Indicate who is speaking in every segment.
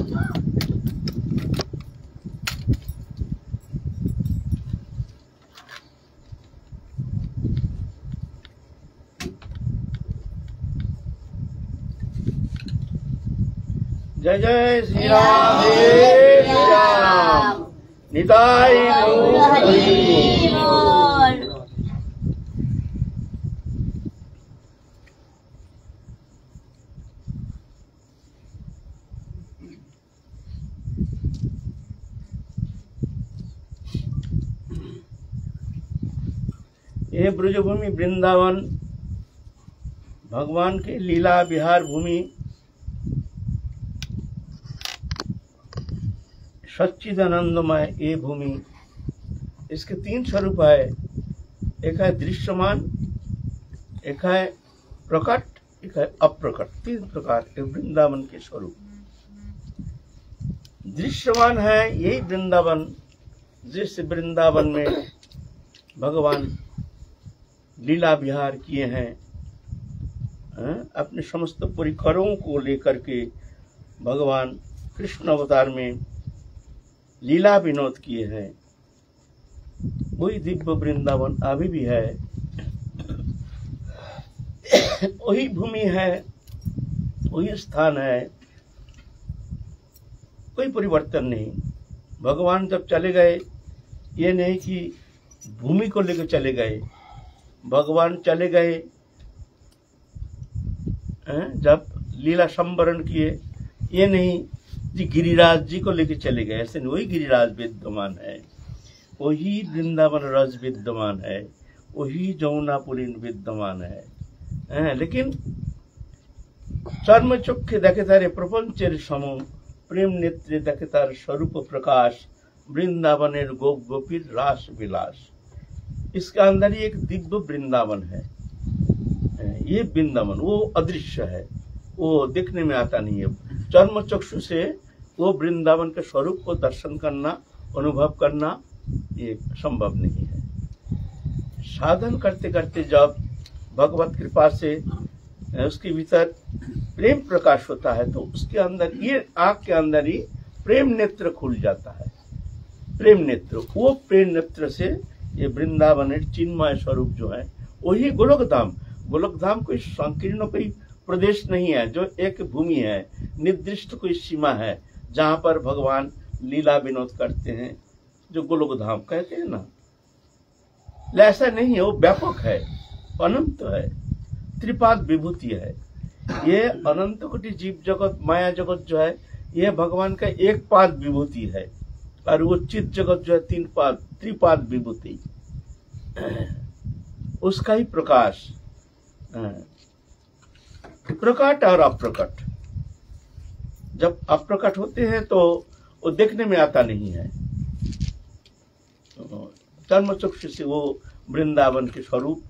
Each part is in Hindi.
Speaker 1: जय जय श्री राम, जय श्री राम, निताई गौर हरि बोल। ये ब्रजभूमि वृंदावन भगवान के लीला विहार भूमि, सच्चिदानंदमय ये भूमि। इसके तीन स्वरूप है, एक है दृश्यमान, एक है प्रकट, एक है अप्रकट। तीन प्रकार के वृंदावन के स्वरूप। दृश्यमान है यही वृंदावन, जिस वृंदावन में भगवान लीला विहार किए हैं, अपने समस्त परिकरों को लेकर के भगवान कृष्ण अवतार में लीला विनोद किए हैं। वही दिव्य वृंदावन अभी भी है, वही भूमि है, वही स्थान है, कोई परिवर्तन नहीं। भगवान जब चले गए, ये नहीं कि भूमि को लेकर चले गए, भगवान चले गए जब लीला संवरण किए, ये नहीं जी गिरिराज जी को लेकर चले गए, ऐसे नहीं। वही गिरिराज विद्यमान है, वही वृंदावन रज विद्यमान है, वही जमुनापुरी विद्यमान है। लेकिन चर्म चक्षे देखे तारे प्रपंचेर सम, प्रेम नेत्रे देखे तार स्वरूप प्रकाश, वृंदावनेर गोप गोपीर रास विलास। इसके अंदर ही एक दिव्य वृंदावन है। ये वृंदावन वो अदृश्य है, वो देखने में आता नहीं है। चर्म चक्षु से वो वृंदावन के स्वरूप को दर्शन करना, अनुभव करना ये संभव नहीं है। साधन करते करते जब भगवत कृपा से उसके भीतर प्रेम प्रकाश होता है, तो उसके अंदर ये आंख के अंदर ही प्रेम नेत्र खुल जाता है। प्रेम नेत्र, वो प्रेम नेत्र से ये वृंदावन चिन्मय स्वरूप जो है वही गोलोक धाम। गोलोक धाम कोई संकीर्ण कोई प्रदेश नहीं है, जो एक भूमि है, निर्दिष्ट कोई सीमा है जहां पर भगवान लीला विनोद करते हैं, जो गोलोक धाम कहते हैं ना। ऐसा नहीं है, वो व्यापक है, अनंत है, त्रिपाद विभूति है। ये अनंत कोटि जीव जगत माया जगत जो है, ये भगवान का एक पाद विभूति है, और वो चित जगत जो है तीन पाद त्रिपाद विभूति, उसका ही प्रकाश। प्रकट और अप्रकट, जब अप्रकट होते हैं तो वो देखने में आता नहीं है। चर्म चक्षु से वो वृंदावन के स्वरूप,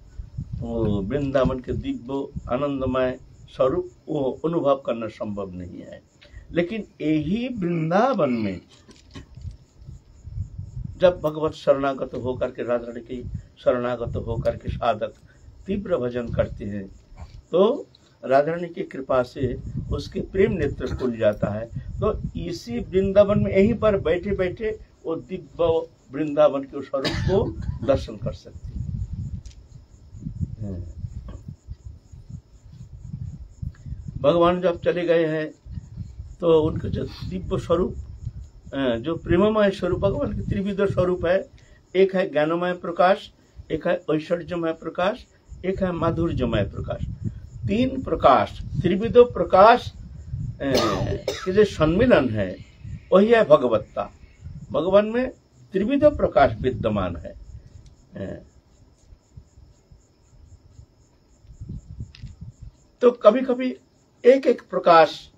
Speaker 1: वो वृंदावन के दिव्य आनंदमय स्वरूप वो अनुभव करना संभव नहीं है। लेकिन यही वृंदावन में जब भगवत शरणागत होकर के, राधा रानी की शरणागत होकर के साधक तीव्र भजन करते हैं, तो राधा रानी की कृपा से उसके प्रेम नेत्र खुल जाता है। तो इसी वृंदावन में यहीं पर बैठे बैठे वो दिव्य वृंदावन के स्वरूप को दर्शन कर सकते हैं। भगवान जब चले गए हैं तो उनका जो दिव्य स्वरूप, जो प्रेममय स्वरूप, भगवान के त्रिविध स्वरूप है। एक है ज्ञानमय प्रकाश, एक है ऐश्वर्यमय प्रकाश, एक है माधुर्यमय प्रकाश। तीन प्रकाश, त्रिविध प्रकाश के जो सम्मिलन है वही है भगवत्ता। भगवान में त्रिविध प्रकाश विद्यमान है। तो कभी कभी एक एक प्रकाश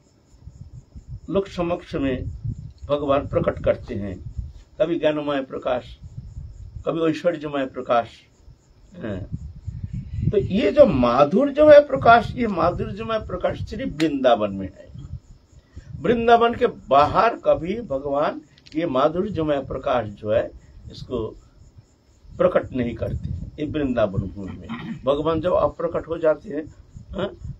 Speaker 1: लोक समक्ष में भगवान प्रकट करते हैं। कभी ज्ञानमय प्रकाश, कभी ऐश्वर्यमय प्रकाश। तो ये जो माधुर्यमय प्रकाश, ये माधुर्यमय प्रकाश सिर्फ वृंदावन में है। वृंदावन के बाहर कभी भगवान ये माधुर्यमय प्रकाश जो है इसको प्रकट नहीं करते हैं। ये वृंदावन भूमि में भगवान जब अप्रकट हो जाते हैं,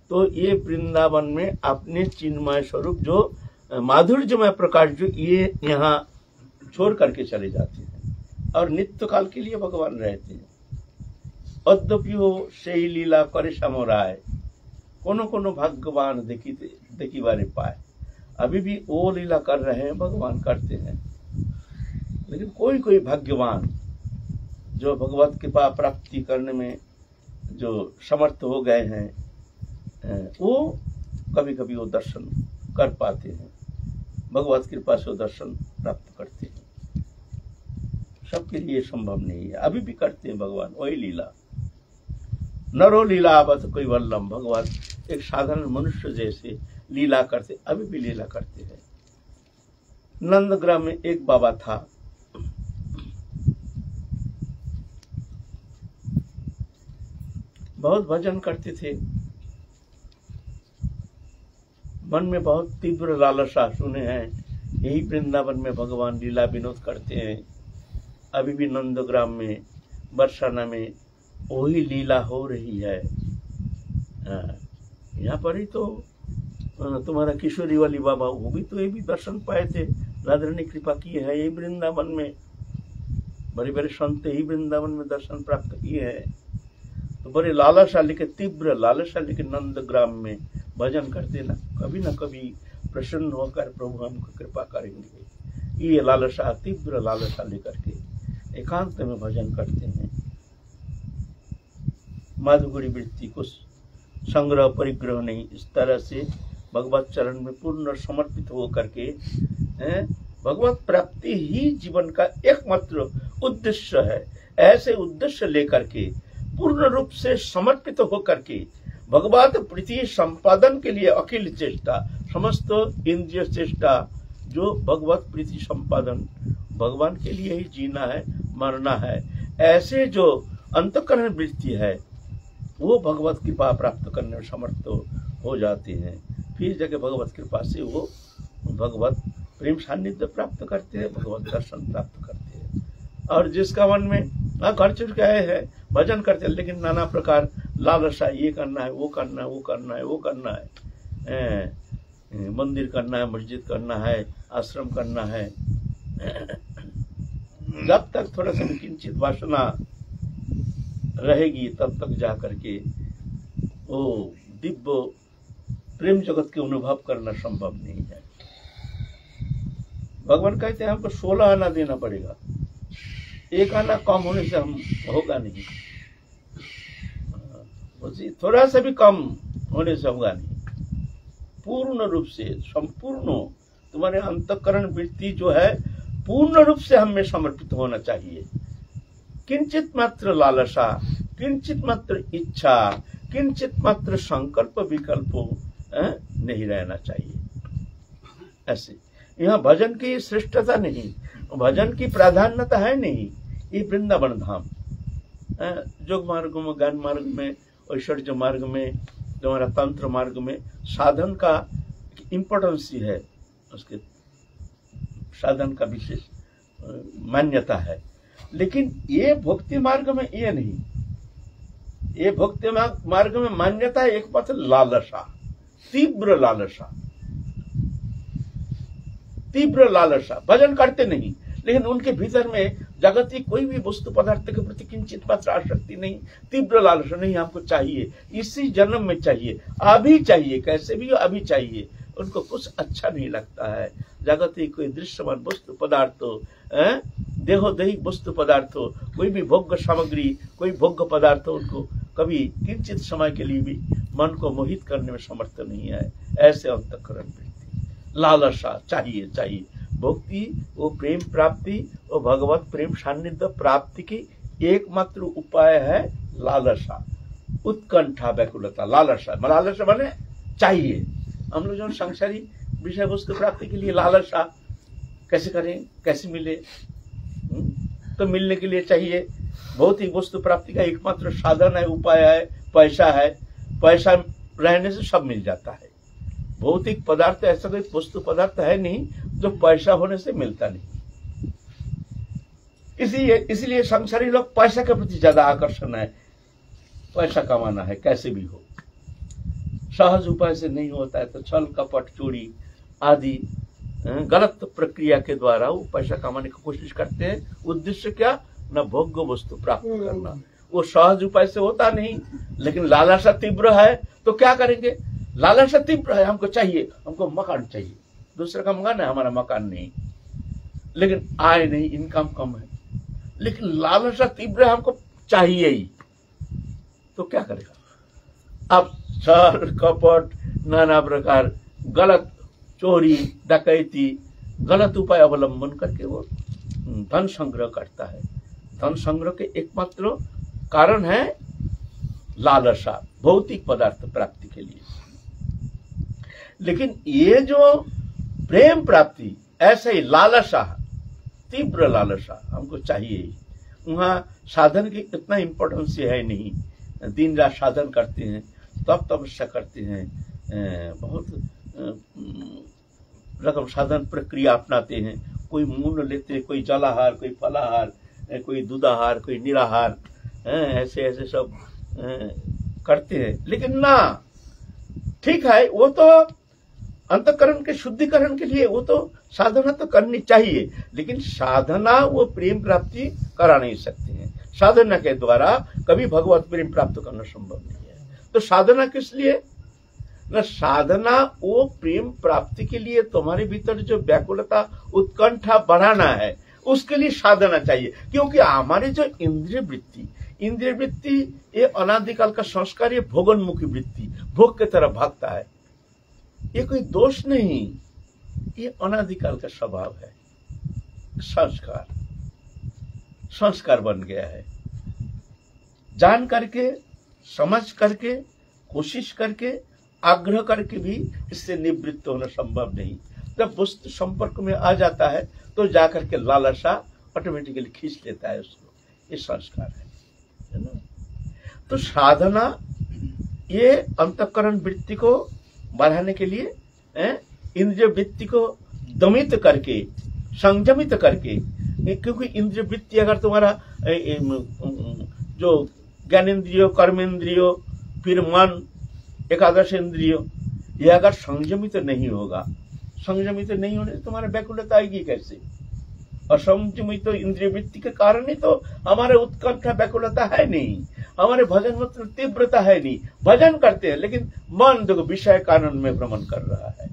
Speaker 1: तो ये वृंदावन में अपने चिन्मय स्वरूप जो माधुर्यमय प्रकाश जो ये यहाँ छोड़ करके चले जाते हैं और नित्य काल के लिए भगवान रहते हैं। अद्यपियो সেই লীলা করে समराय, कोनो भगवान देखी बारे पाए। अभी भी वो लीला कर रहे हैं, भगवान करते हैं। लेकिन कोई भाग्यवान जो भगवत कृपा प्राप्ति करने में जो समर्थ हो गए हैं, वो कभी वो दर्शन कर पाते हैं, भगवत कृपा से वो दर्शन प्राप्त करते हैं। सबके लिए संभव नहीं है, अभी भी करते हैं भगवान वही लीला। नरो लीलावत कोई वल्लम, भगवान एक साधारण मनुष्य जैसे लीला करते, अभी भी लीला करते हैं। नंदग्राम में एक बाबा था, बहुत भजन करते थे, मन में बहुत तीव्र लालसा, सुने हैं यही वृंदावन में भगवान लीला विनोद करते हैं। अभी भी नंदग्राम में बरसाना में वही लीला हो रही है। यहाँ पर ही तो तुम्हारा किशोरी वाली बाबा, वो भी तो ये भी दर्शन पाए थे, राधा ने कृपा की है। यही वृंदावन में बड़े बड़े संत ही वृंदावन में दर्शन प्राप्त किए हैं। तो बड़े लालसा के, तीव्र लालसा के नंदग्राम में भजन करते ना कभी प्रसन्न होकर प्रभु हमको कृपा करेंगे। ये लालसा, तीव्र लालसा लेकर के एकांत में भजन करते हैं। माधुगुरी वृत्ति को संग्रह परिग्रह नहीं, इस तरह से भगवत चरण में पूर्ण समर्पित हो करके भगवत प्राप्ति ही जीवन का एकमात्र उद्देश्य है। ऐसे उद्देश्य लेकर के पूर्ण रूप से समर्पित होकर के भगवत प्रीति संपादन के लिए अखिल चेष्टा, समस्त इंद्रिय चेष्टा, जो भगवत प्रीति संपादन, भगवान के लिए ही जीना है, मरना है, ऐसे जो अंतःकरण वृत्ति है वो भगवत कृपा प्राप्त करने में समर्थ हो जाते हैं। फिर जगह भगवत कृपा से वो भगवत प्रेम सान्निध्य प्राप्त करते हैं, भगवत दर्शन प्राप्त करते हैं। और जिसका मन में घर चुर गए हैं, भजन करते हैं, लेकिन नाना प्रकार लालसा, ये करना है, वो करना है, वो करना है, वो करना है, मंदिर करना है, मस्जिद करना है, आश्रम करना है, जब तक थोड़ा सा किंचित वासना रहेगी तब तक जा करके वो दिव्य प्रेम जगत के अनुभव करना संभव नहीं है। भगवान कहते हैं हमको 16 आना देना पड़ेगा, एक आना कम होने से हम होगा नहीं, थोड़ा सा भी कम होने से होगा नहीं। पूर्ण रूप से संपूर्ण तुम्हारे अंतःकरण वृत्ति जो है पूर्ण रूप से हमें समर्पित होना चाहिए। किंचित मात्र लालसा, किंचित मात्र इच्छा, किंचित मात्र संकल्प विकल्प नहीं रहना चाहिए। ऐसे यहाँ भजन की श्रेष्ठता नहीं, भजन की प्राधान्यता है नहीं। ये वृंदावन धाम योग मार्ग में, ज्ञान मार्ग में, ऐश्वर्य मार्ग में, तुम्हारा तंत्र मार्ग में साधन का इम्पोर्टेंस ही है, उसके साधन का विशेष मान्यता है। लेकिन ये भक्ति मार्ग में ये नहीं, ये भक्ति मार्ग में मान्यता है एक मात्र लालसा, तीव्र लालसा, तीव्र लालसा। भजन करते नहीं, लेकिन उनके भीतर में जगत की कोई भी वस्तु पदार्थ के प्रति किंचित मात्र आसक्ति नहीं, तीव्र लालसा नहीं। हमको चाहिए, इसी जन्म में चाहिए, अभी चाहिए, कैसे भी अभी चाहिए। उनको कुछ अच्छा नहीं लगता है जगत की कोई दृश्यमान वस्तु पदार्थ हो, देहोदैहिक वस्तु पदार्थ हो, कोई भी भोग्य सामग्री, कोई भोग्य पदार्थ हो, उनको कभी किंचित समय के लिए भी मन को मोहित करने में समर्थ नहीं है। ऐसे अंतःकरण वृत्ति, लालसा चाहिए चाहिए। भक्ति वो प्रेम प्राप्ति, वो भगवत प्रेम सान्निध्य प्राप्ति की एकमात्र उपाय है लालसा, उत्कंठा, व्याकुलता। लालसा, लालसा माने चाहिए। हम लोग जो संसारी विषय वस्तु प्राप्ति के लिए लालसा कैसे करें, कैसे मिले, तो मिलने के लिए चाहिए। भौतिक वस्तु प्राप्ति का एकमात्र साधन है, उपाय है, पैसा है। पैसा रहने से सब मिल जाता है। भौतिक पदार्थ ऐसा कोई वस्तु पदार्थ है नहीं जो पैसा होने से मिलता नहीं। इसलिए संसारी लोग पैसा के प्रति ज्यादा आकर्षण है, पैसा कमाना है कैसे भी हो। सहज उपाय से नहीं होता है तो छल कपट चोरी आदि गलत प्रक्रिया के द्वारा वो पैसा कमाने की कोशिश करते हैं। उद्देश्य क्या? न भोग्य वस्तु प्राप्त करना। वो सहज उपाय से होता नहीं, लेकिन लालसा तीव्र है तो क्या करेंगे? लालसा तीव्र है, हमको चाहिए, हमको मकान चाहिए, दूसरे का मकान है, हमारा मकान नहीं, लेकिन आय नहीं, इनकम कम है, लेकिन लालसा तीव्र है, हमको चाहिए ही, तो क्या करेगा? अब छल कपट नाना प्रकार गलत चोरी डकैती गलत उपाय अवलंबन करके वो धन संग्रह करता है। धन संग्रह के एकमात्र कारण है लालसा, भौतिक पदार्थ प्राप्ति के लिए। लेकिन ये जो प्रेम प्राप्ति, ऐसे ही लालसा, तीव्र लालसा हमको चाहिए ही। वहां साधन की इतना इम्पोर्टेंस है नहीं। दिन रात साधन करते हैं, तप तपस्या करते हैं, बहुत रकम साधन प्रक्रिया अपनाते हैं। कोई मूल लेते हैं, कोई जलाहार, कोई फलाहार, कोई दूधाहार, कोई निराहार, ऐसे ऐसे सब करते हैं। लेकिन ना, ठीक है, वो तो अंतःकरण के शुद्धिकरण के लिए वो तो साधना तो करनी चाहिए, लेकिन साधना वो प्रेम प्राप्ति करा नहीं सकते हैं। साधना के द्वारा कभी भगवत प्रेम प्राप्त करना संभव नहीं है। तो साधना किस लिए? न साधना वो प्रेम प्राप्ति के लिए तुम्हारे भीतर जो व्याकुलता उत्कंठा बढ़ाना है, उसके लिए साधना चाहिए। क्योंकि हमारी जो इंद्रिय वृत्ति ये अनादिकाल का संस्कार, ये भोगोन्मुखी वृत्ति, भोग की तरफ भागता है। ये कोई दोष नहीं, ये अनादिकाल का स्वभाव है, संस्कार बन गया है। जान करके, समझ करके, कोशिश करके, आग्रह करके भी इससे निवृत्त होना संभव नहीं। जब वस्तु संपर्क में आ जाता है तो जाकर के लालसा ऑटोमेटिकली खींच लेता है उसको। ये संस्कार है ना। तो साधना ये अंतःकरण वृत्ति को बढ़ाने के लिए, इंद्रिय वृत्ति को दमित करके, संयमित करके, क्योंकि इंद्रिय वृत्ति अगर तुम्हारा जो ज्ञानेन्द्रियो, कर्मेंद्रियो, फिर मन, एकादश इंद्रियो, ये अगर संयमित नहीं होगा, संयमित नहीं होने से तुम्हारा व्याकुलता आएगी कैसे? और संयमित इंद्रिय वृत्ति के कारण ही तो हमारे उत्कंठा व्याकुलता है नहीं, हमारे भजन में तीव्रता है नहीं। भजन करते हैं लेकिन मन देखो विषय कानून में भ्रमण कर रहा है,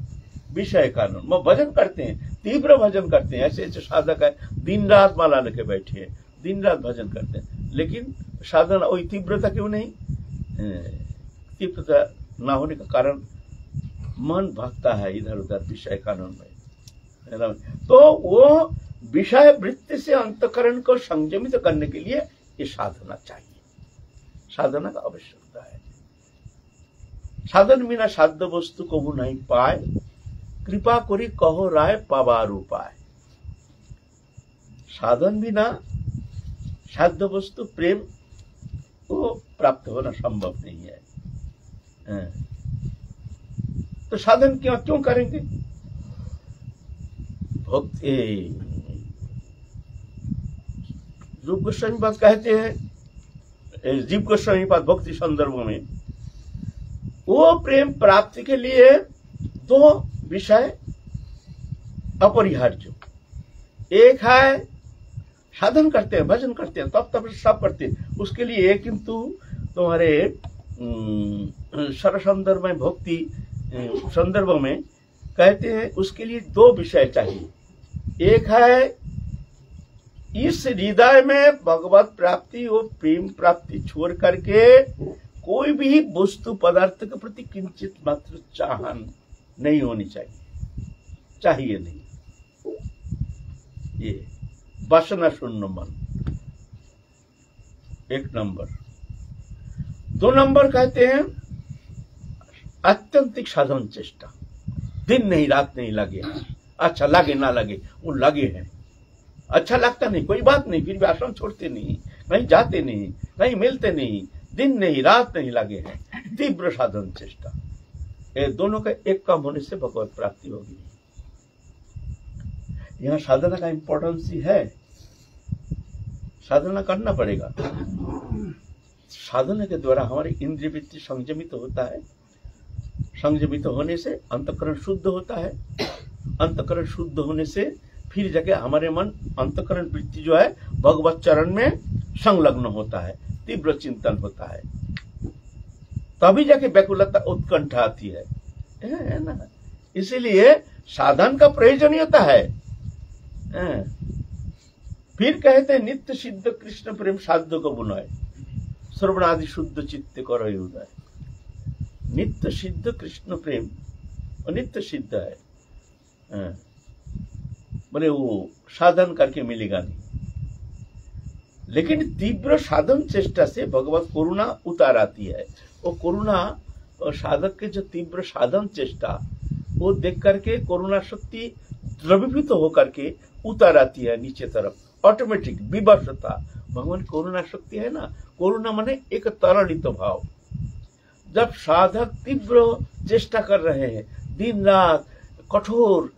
Speaker 1: विषय कानून में भजन करते हैं, तीव्र भजन करते हैं। ऐसे ऐसे साधक है, दिन रात माला लेके बैठे हैं, दिन रात भजन करते हैं, लेकिन साधना वही तीव्रता क्यों नहीं? तीव्रता ना होने का कारण मन भागता है इधर उधर विषय कानून में। तो वो विषय वृत्ति से अंतःकरण को संयमित करने के लिए ये साधना चाहिए, साधना का आवश्यकता है। साधन बिना साध्य वस्तु को वो नहीं पाए, कृपा करी कहो राय पावार उपाय। साधन बिना साध्य वस्तु प्रेम को प्राप्त होना संभव नहीं है। तो साधन क्यों करेंगे? भक्ति रूप गोस्वामी बात कहते हैं, जीव गोस्वामी बात भक्ति संदर्भ में, वो प्रेम प्राप्ति के लिए दो विषय अपरिहार्य। एक है साधन करते हैं, भजन करते हैं, तप तप सब करते हैं, उसके लिए एक, किंतु तुम्हारे सर संदर्भ में, भक्ति संदर्भ में कहते हैं उसके लिए दो विषय चाहिए। एक है इस हृदय में भगवत प्राप्ति और प्रेम प्राप्ति छोड़ करके कोई भी वस्तु पदार्थ के प्रति किंचित मात्र चाहन नहीं होनी चाहिए नहीं। ये वासना शून्य मन, एक नंबर। दो नंबर कहते हैं अत्यंतिक साधन चेष्टा, दिन नहीं रात नहीं लगे, अच्छा लगे ना लगे, वो लगे हैं, अच्छा लगता नहीं कोई बात नहीं, फिर भी आश्रम छोड़ते नहीं, कहीं जाते नहीं, कहीं मिलते नहीं, दिन नहीं रात नहीं लगे हैं, तीव्र साधन चेष्टा। ये दोनों का एक काम होने से भगवत प्राप्ति होगी। यहाँ साधना का इंपॉर्टेंस ही है, साधना करना पड़ेगा। साधना के द्वारा हमारी इंद्रिय वृत्ति संयमित होता है, संयमित होने से अंतःकरण शुद्ध होता है, अंतकरण शुद्ध होने से फिर जाके हमारे मन अंतकरण वृत्ति जो है भगवत चरण में संलग्न होता है, तीव्र चिंतन होता है, तभी जाके व्याकुलता उत्कंठा आती है ना। इसीलिए साधन का प्रयोजनीयता है। फिर कहते हैं नित्य सिद्ध कृष्ण प्रेम साध्य को बुनाए श्रवणादि शुद्ध चित्त करो उदय। नित्य सिद्ध कृष्ण प्रेम नित्य सिद्ध है, बोले वो साधन करके मिलेगा नहीं, लेकिन तीव्र साधन चेष्टा से भगवत करुणा उतार आती है। वो करुणा और साधक के जो तीव्र साधन चेष्टा वो देख करके करुणा शक्ति द्रवीभूत होकर के उतार आती है नीचे तरफ, ऑटोमेटिक विवशता। भगवान करुणा शक्ति है ना, करुणा माने एक तरलित भाव। जब साधक तीव्र चेष्टा कर रहे हैं, दिन रात कठोर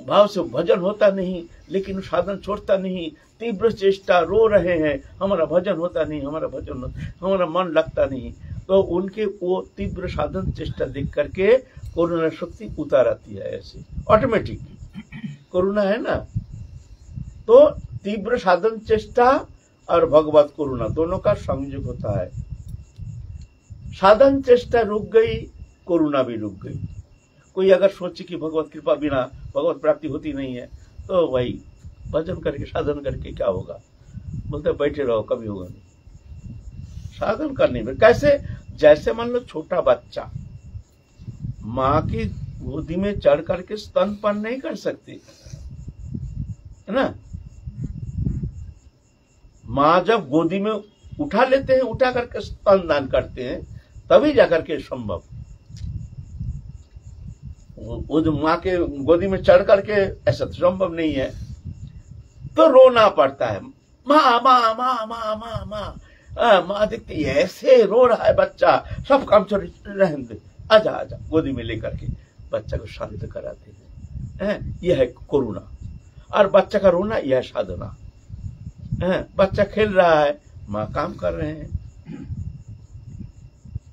Speaker 1: भाव से भजन होता नहीं, लेकिन साधन छोड़ता नहीं, तीव्र चेष्टा, रो रहे हैं हमारा भजन होता नहीं, हमारा मन लगता नहीं, तो उनके वो तीव्र साधन चेष्टा देख करके करुणा शक्ति उतार आती है। ऐसे ऑटोमेटिक करुणा है ना। तो तीव्र साधन चेष्टा और भगवत करुणा दोनों का संयोग होता है। साधन चेष्टा रुक गई, करुणा भी रुक गई। कोई अगर सोचे कि भगवत कृपा बिना भगवत प्राप्ति होती नहीं है, तो भाई भजन करके साधन करके क्या होगा, बोलते बैठे रहो कभी होगा नहीं। साधन करने में कैसे, जैसे मान लो छोटा बच्चा माँ की गोदी में चढ़ करके स्तनपान नहीं कर सकती है ना। माँ जब गोदी में उठा लेते हैं, उठा करके स्तनदान करते हैं, तभी जाकर के संभव। वो जो माँ के गोदी में चढ़ करके ऐसा तो संभव नहीं है, तो रोना पड़ता है, माँ माँ माँ माँ माँ माँ। माँ देखती है ऐसे रो रहा है बच्चा, सब काम छोड़ रहने दे, आजा आजा, गोदी में लेकर के बच्चा को शांत कराते हैं। यह है करुणा। और बच्चा का रोना यह है साधना। बच्चा खेल रहा है, माँ काम कर रहे हैं,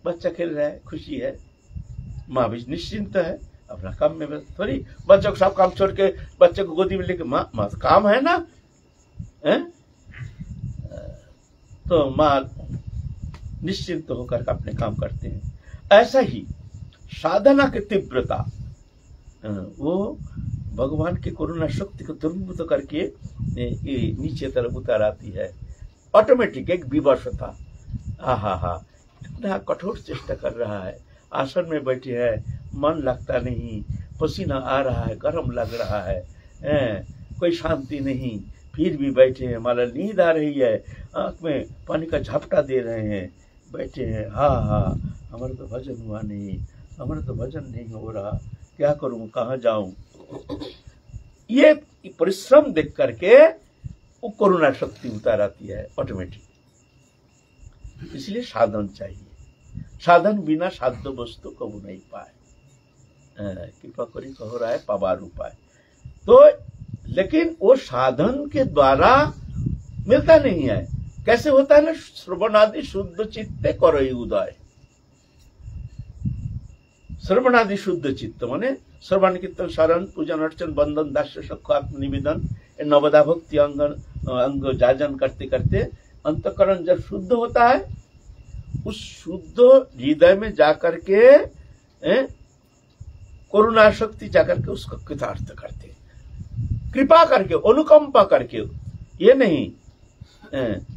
Speaker 1: बच्चा खेल रहा है, खुशी है, माँ भी निश्चिंत है अपना काम में। थोड़ी बच्चों को सब काम छोड़ के बच्चे को गोदी में लेके माँ काम है ना, तो माँ निश्चिंत होकर अपने काम करते हैं। ऐसा ही साधना की तीव्रता वो भगवान की करुणा शक्ति को द्रवीभूत करके नीचे तरफ उतार आती है। ऑटोमेटिक एक विवशता, हा इतना कठोर चेष्टा कर रहा है, आसन में बैठे है, मन लगता नहीं, पसीना आ रहा है, गर्म लग रहा है, कोई शांति नहीं, फिर भी बैठे हैं, माला नींद आ रही है, आंख में पानी का झपटा दे रहे हैं, बैठे हैं, हमारा तो भजन हुआ नहीं, हमारा तो भजन नहीं हो रहा, क्या करूं, कहाँ जाऊं। ये परिश्रम देख करके वो करुणा शक्ति उतार आती है ऑटोमेटिक। इसलिए साधन चाहिए, साधन बिना साध्य वस्तु कबू नहीं पाए। कृपा करी कहो रहा है पावार उपाय। तो लेकिन वो साधन के द्वारा मिलता नहीं है। कैसे होता है ना, श्रवणादि शुद्ध चित्ते करो उदय। श्रवणादि शुद्ध चित्त माने श्रवण कीर्तन शरण पूजन अर्चन बंधन दास्य सख्य आत्म निवेदन नवदा भक्ति अंग जाजन करते करते अंतकरण जब शुद्ध होता है, उस शुद्ध हृदय में जाकर के करुणा शक्ति जाकर के उसको कृतार्थ करते, कृपा करके, अनुकंपा करके। ये नहीं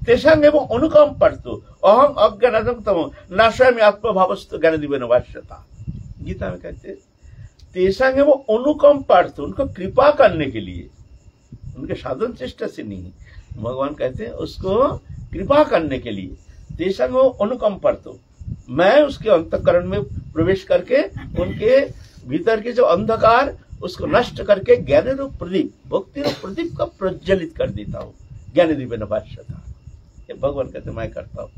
Speaker 1: तेषांग एवं अनुकंपार्थो अहम अज्ञानम तमो नाशयामि आत्मभावस्तु ज्ञान दिवेन वाच्यता। गीता में कहते तेषांग एवं अनुकंपार्थो, उनको कृपा करने के लिए, उनके साधन चेष्टा से नहीं, भगवान कहते हैं उसको कृपा करने के लिए। तेषांग अनुकंपार्थो, मैं उसके अंतःकरण में प्रवेश करके उनके भीतर के जो अंधकार उसको नष्ट करके ज्ञान रूप प्रदीप, भक्ति रूप प्रदीप का प्रज्वलित कर देता हूँ। ज्ञान दिव्य भाष्यता, ये भगवान कहते मैं करता हूँ।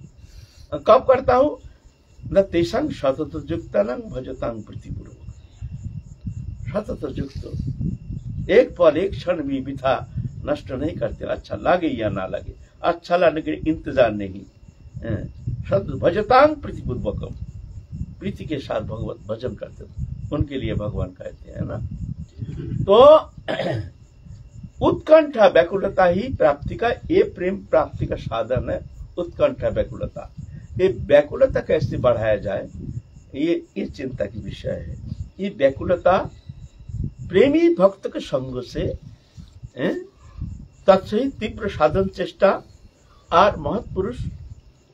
Speaker 1: कब करता हूँ न तेषांग सतत युक्तानां भजतां प्रतिपूर्वक। सतत युक्त, एक पल एक क्षण भी बिथा नष्ट नहीं करते, अच्छा लगे या ना लगे, अच्छा लगने के इंतजार नहीं, भजतां प्रतिपूर्वकम, प्रीति के साथ भगवत भजन करते, उनके लिए भगवान कहते हैं ना। तो उत्कंठा व्याकुलता ही प्राप्ति का, ये प्रेम प्राप्ति का साधन है। उत्कंठा व्याकुलता, ये व्याकुलता कैसे बढ़ाया जाए, ये चिंता की विषय है। ये व्याकुलता प्रेमी भक्त के संग से तत्सहित तीव्र साधन चेष्टा और महत्पुरुष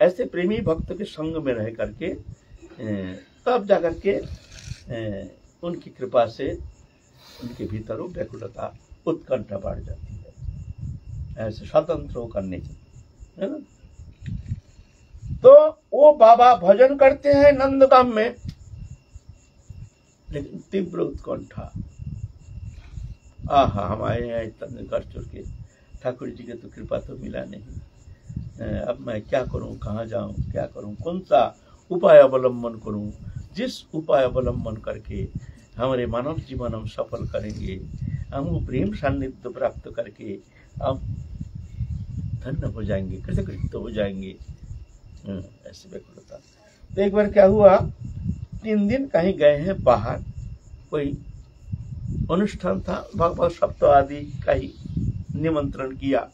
Speaker 1: ऐसे प्रेमी भक्त के संग में रह करके तब जाकर के उनकी कृपा से उनके भीतर वो व्याकुलता उत्कंठा बढ़ जाती है, ऐसे स्वतंत्र होकर नहीं, है ना। तो वो बाबा भजन करते हैं नंदगाम में, लेकिन तीव्र उत्कंठा, आहा हम आए हैं इतने कर चुके, ठाकुर जी के तो कृपा तो मिला नहीं, अब मैं क्या करूं, कहाँ जाऊं, क्या करूं, कौन सा उपाय अवलंबन करूं, जिस उपाय अवलंबन करके हमारे मानव जीवन हम सफल करेंगे, हम प्रेम सान्निध्य प्राप्त करके हम धन्य हो जाएंगे, कृतकृत्य हो जाएंगे, ऐसे व्याकुलता। तो एक बार क्या हुआ, 3 दिन कहीं गए हैं बाहर, कोई अनुष्ठान था, भगवत सप्ताह आदि का ही निमंत्रण किया।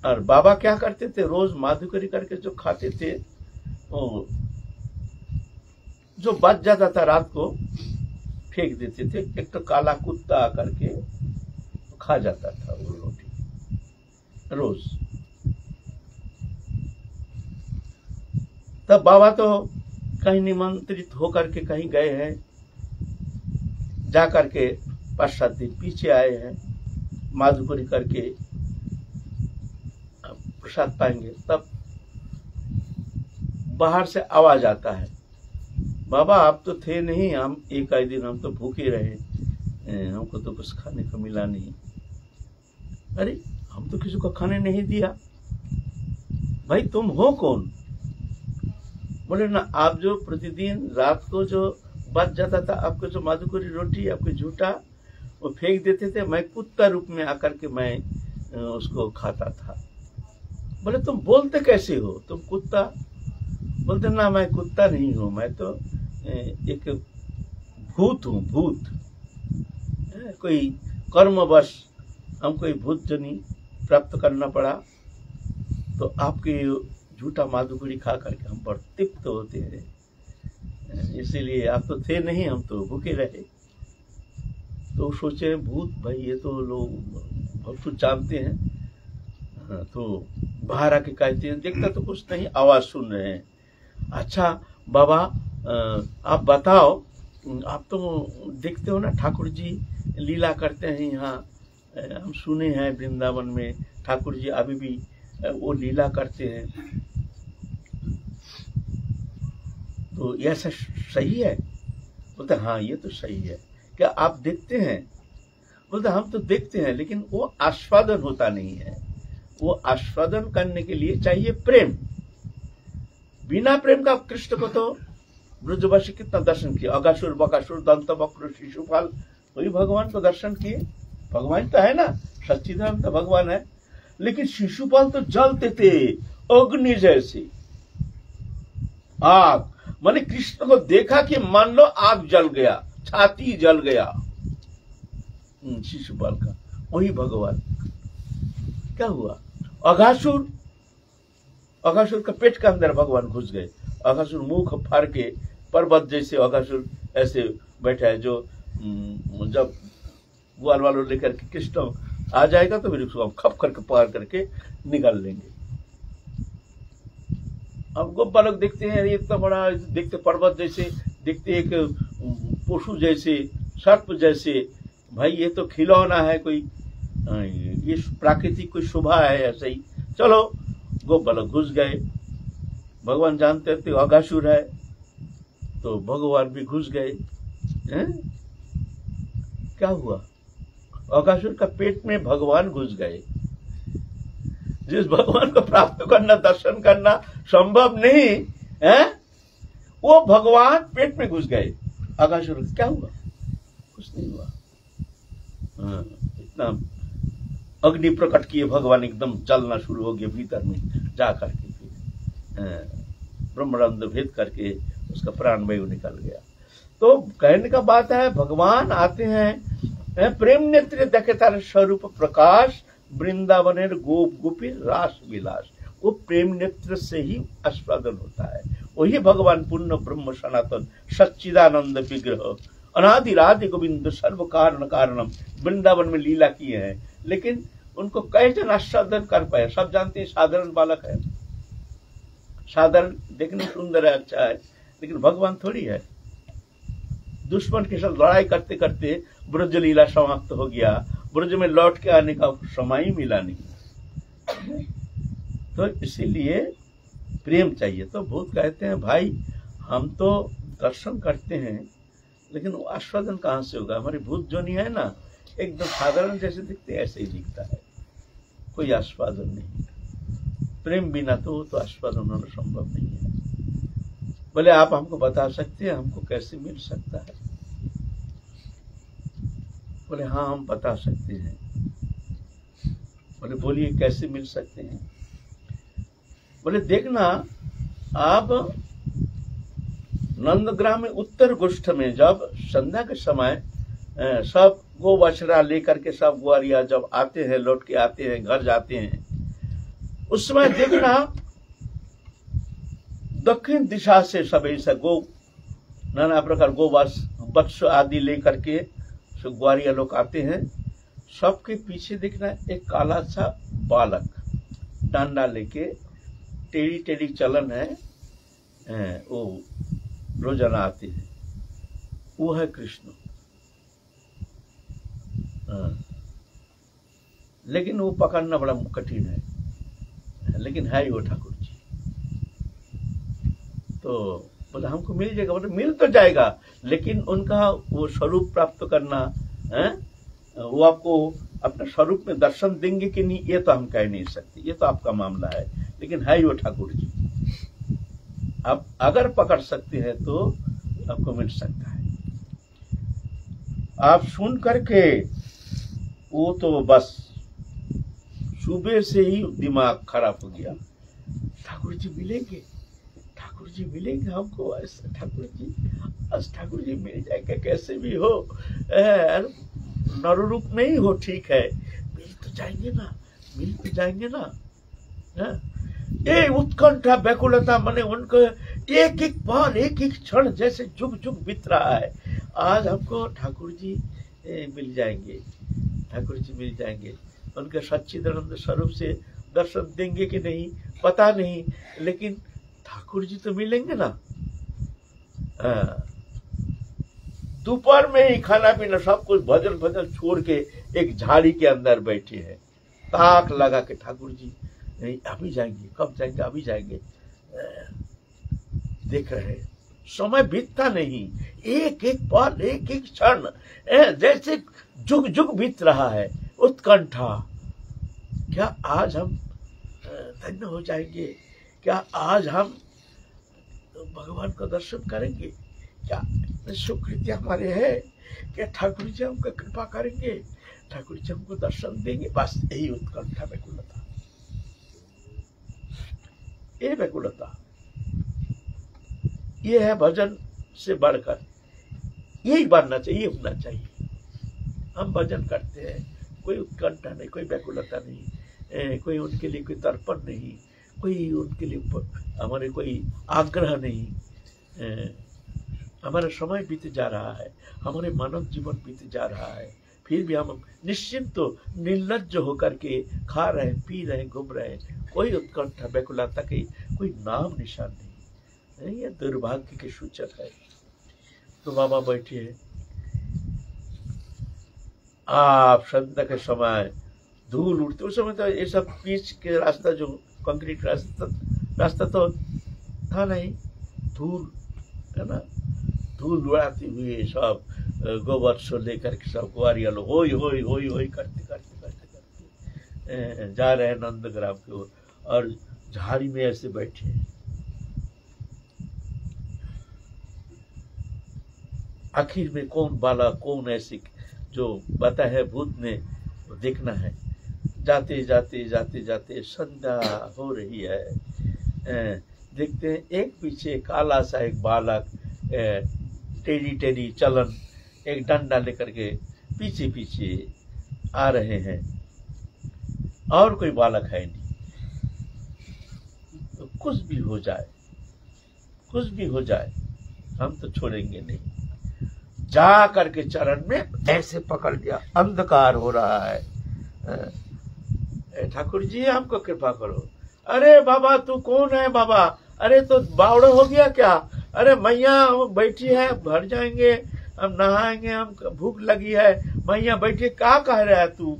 Speaker 1: और बाबा क्या करते थे, रोज माधुकरी करके जो खाते थे, जो बच जाता था रात को फेंक देते थे। एक तो काला कुत्ता आकर के खा जाता था वो रोटी रोज। तब बाबा तो कहीं निमंत्रित होकर के कहीं गए हैं, जाकर के 5-7 दिन पीछे आए हैं, माधुकरी करके प्रसाद पाएंगे। तब बाहर से आवाज आता है, बाबा आप तो थे नहीं, हम एक आध दिन हम तो भूखे रहे, हमको तो कुछ खाने को मिला नहीं। अरे हम तो किसी को खाने नहीं दिया, भाई तुम हो कौन? बोले ना, आप जो प्रतिदिन रात को जो बच जाता था आपको जो माधुकरी रोटी, आपको झूठा वो फेंक देते थे, मैं कुत्ता रूप में आकर के मैं उसको खाता था। बोले तुम बोलते कैसे हो, तुम कुत्ता? बोलते ना मैं कुत्ता नहीं हूं, मैं तो एक भूत हूं, भूत। कोई कर्मवश हमको ये भूत जनी प्राप्त करना पड़ा, तो आपके झूठा माधुकरी खा करके हम बड़ तृप्त होते हैं, इसीलिए आप तो थे नहीं, हम तो भूखे रहे। तो सोचे भूत, भाई ये तो लोग बहुत कुछ जानते हैं। तो बाहर आके कहते हैं, देखता तो कुछ नहीं, आवाज सुन रहे हैं। अच्छा बाबा आप बताओ, आप तो देखते हो ना ठाकुर जी लीला करते हैं यहाँ, हम सुने हैं वृंदावन में ठाकुर जी अभी भी वो लीला करते हैं, तो यह सही है? बोलते हाँ ये तो सही है। क्या आप देखते हैं? बोलते हम तो देखते हैं, लेकिन वो आस्वादन होता नहीं है। वो आस्वादन करने के लिए चाहिए प्रेम। बिना प्रेम का कृष्ण को तो ब्रजवासी कितना दर्शन किया, अगासुर बकासुर दंत वक्र शिशुपाल, वही भगवान को दर्शन किए। भगवान तो है ना, सच्चिदानंद भगवान है, लेकिन शिशुपाल तो जलते थे अग्नि जैसे, आग। माने कृष्ण को देखा कि मान लो आग जल गया, छाती जल गया शिशुपाल का, वही भगवान। क्या हुआ? अघासुर, अघासुर का पेट के अंदर भगवान घुस गए। अघासुर मुंह फाड़ के पर्वत जैसे अघासुर ऐसे बैठा है, जो जब ग्वाल वालों लेकर के कृष्ण आ जाएगा तो फिर उसको हम खप करके पार करके निकाल लेंगे। अब गोप बालक देखते हैं ये इतना बड़ा, देखते पर्वत जैसे, देखते एक पशु जैसे, सर्प जैसे, भाई ये तो खिलौना है, कोई ये प्राकृतिक कोई शोभा है ऐसे ही। चलो गोप बालक घुस गए। भगवान जानते थे अघासुर है, तो भगवान भी घुस गए। क्या हुआ? अघासुर का पेट में भगवान घुस गए। जिस भगवान को प्राप्त करना, दर्शन करना संभव नहीं है, वो भगवान पेट में घुस गए। अघासुर क्या हुआ? कुछ नहीं हुआ। इतना अग्नि प्रकट किए भगवान, एकदम चलना शुरू हो गया भीतर में जा करके, ब्रह्मानंद भेद करके उसका प्राण वायु निकल गया। तो कहने का बात है, भगवान आते हैं, प्रेम नेत्र देखे तार स्वरूप प्रकाश, वृंदावनेर गोप गोपीर रास विलास। वो प्रेम नेत्र से ही आस्वादन होता है। वही भगवान पूर्ण ब्रह्म सनातन सच्चिदानंद विग्रह अनादि राधि गोविंद सर्व कारण कारणम वृंदावन में लीला किए हैं, लेकिन उनको कैसे आस्वादन कर पाए? सब जानते हैं साधारण बालक है, साधारण देखने सुंदर है, अच्छा है, लेकिन भगवान थोड़ी है। दुश्मन के साथ लड़ाई करते करते ब्रज लीला समाप्त हो गया, ब्रज में लौट के आने का समय ही मिला नहीं। तो इसीलिए प्रेम चाहिए। तो भूत कहते हैं भाई हम तो दर्शन करते हैं, लेकिन वो आस्वादन कहाँ से होगा? हमारी भूत जोनी है ना, एकदम साधारण जैसे दिखते ऐसे ही दिखता है, कोई आस्वादन नहीं। प्रेम बिना तो आस्वादन होना संभव नहीं है। बोले आप हमको बता सकते हैं हमको कैसे मिल सकता है? बोले हाँ हम बता सकते हैं। बोले बोलिए कैसे मिल सकते हैं? बोले देखना, आप नंदग्राम में उत्तर गोष्ठ में जब संध्या के समय सब गो बछड़ा लेकर के सब ग्वारिया जब आते हैं, लौट के आते हैं, घर जाते हैं, उस समय देखना दक्षिण दिशा से सब ऐसा गो नाना प्रकार गो वत्स आदि लेकर के सब ग्वारिया लोग आते हैं। सबके पीछे देखना एक काला सा बालक डंडा लेके टेढ़ी टेढ़ी चलन है, वो रोजाना आते हैं, वो है कृष्ण। लेकिन वो पकड़ना बड़ा कठिन है, लेकिन है वो ठाकुर जी। तो बोले हमको मिल जाएगा। बोले मिल तो जाएगा, लेकिन उनका वो स्वरूप प्राप्त करना है, वो आपको अपने स्वरूप में दर्शन देंगे कि नहीं ये तो हम कह नहीं सकते, ये तो आपका मामला है, लेकिन है वो ठाकुर जी। आप अगर पकड़ सकते हैं तो आपको मिल सकता है। आप सुन करके वो तो बस सुबह से ही दिमाग खराब हो गया। ठाकुर जी मिलेंगे, ठाकुर जी मिलेंगे हमको, ऐसा ठाकुर जी, आज ठाकुर जी मिल जाएगा कैसे भी हो, नर रूप नहीं हो ठीक है, मिल तो जाएंगे ना, मिल तो जाएंगे ना। ये उत्कंठा व्याकुलता माने उनको एक एक बार एक एक क्षण जैसे जुग जुग बीत रहा है। आज हमको ठाकुर जी मिल जाएंगे, ठाकुर जी मिल जाएंगे, उनके सच्चिदानंद स्वरूप से दर्शन देंगे कि नहीं पता नहीं, लेकिन ठाकुर जी तो मिलेंगे ना। दोपहर में ही खाना पीना सब कुछ भजन भजन छोड़ के एक झाड़ी के अंदर बैठे हैं, ताक लगा के ठाकुर जी नहीं अभी जाएंगे, कब जाएंगे, अभी जाएंगे, देख रहे हैं। समय बीतता नहीं, एक एक पल एक एक क्षण जैसे जुग जुग बीत रहा है। उत्कंठा, क्या आज हम धन्य हो जाएंगे? क्या आज हम भगवान का दर्शन करेंगे? क्या सुकृत्य हमारे है? क्या ठाकुर जी हमको कृपा करेंगे? ठाकुर जी हमको दर्शन देंगे? बस यही उत्कंठा व्याकुलता, ये व्याकुलता, ये है भजन से बढ़कर, यही बनना चाहिए, होना चाहिए। हम भजन करते हैं, कोई उत्कंठा नहीं, कोई व्याकुलता नहीं, कोई उनके लिए कोई तर्पण नहीं, कोई उनके लिए हमारे कोई आग्रह नहीं। हमारा समय बीत जा रहा है, हमारे मानव जीवन बीत जा रहा है, फिर भी हम निश्चिंत तो निर्लज्ज होकर के खा रहे, पी रहे, घूम रहे, कोई उत्कंठा व्याकुलता की कोई नाम निशान नहीं। ये दुर्भाग्य के सूचक है। तो बाबा बैठे हैं, आप संध्या के समय धूल उड़ते, उस समय तो ये सब पीच के रास्ता, जो कंक्रीट रास्ता तो था नहीं, धूल है ना, धूल उड़ाती हुई सब गोवत्स लेकर के सब ग्वारिया लोग होई होई होई होई करते करते करते करते जा रहे हैं नंदग्राम की ओर, और झाड़ी में ऐसे बैठे हैं। आखिर में कौन बाला, कौन ऐसी जो बता है भूत ने देखना है। जाते जाते जाते जाते संध्या हो रही है, देखते हैं एक पीछे काला सा एक बालक टेढ़ी टेढ़ी चलन, एक डंडा लेकर के पीछे पीछे आ रहे हैं, और कोई बालक है नहीं। तो कुछ भी हो जाए, कुछ भी हो जाए, हम तो छोड़ेंगे नहीं। जा करके चरण में ऐसे पकड़ लिया, अंधकार हो रहा है। ठाकुर जी हमको कृपा करो। अरे बाबा तू कौन है बाबा? अरे तो बावड़ा हो गया क्या? अरे मैया बैठी है, भर जाएंगे, हम नहाएंगे, हम भूख लगी है, मैया बैठी, क्या कह रहा है तू?